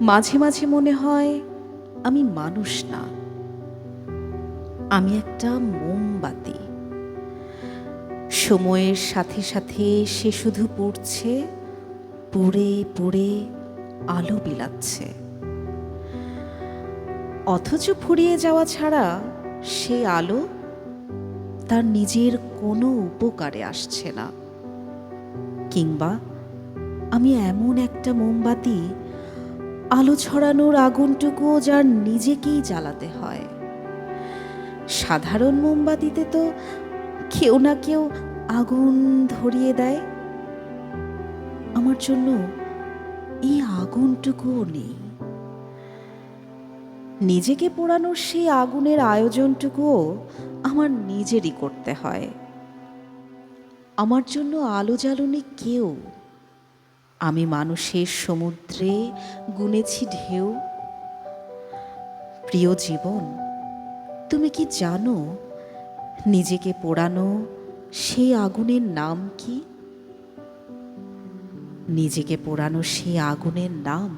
মাঝে মাঝে মনে হয় আমি মানুষ না, আমি একটা মোমবাতি। সময়ের সাথে সাথে সে শুধু পুড়ছে, পুড়ে পুড়ে আলো বিলাচ্ছে। অথচ ফুরিয়ে যাওয়া ছাড়া সেই আলো তার নিজের কোনো উপকারে আসছে না। কিংবা আমি এমন একটা মোমবাতি, আলো ছড়ানোর আগুনটুকুও যার নিজেকেই জ্বালাতে হয়। সাধারণ মোমবাতিতে তো কেউ না কেউ আগুন ধরিয়ে দেয়, আমার জন্য এই আগুনটুকুও নেই। নিজেকে পোড়ানোর সেই আগুনের আয়োজনটুকুও আমার নিজেরই করতে হয়। আমার জন্য আলো জ্বালনি কেউ। আমি মানুষের সমুদ্রে গুনেছি ঢেউ। প্রিয় জীবন, তুমি কি জানো নিজেকে পোড়ানো সেই আগুনের নাম কি? নিজেকে পোড়ানো সেই আগুনের নাম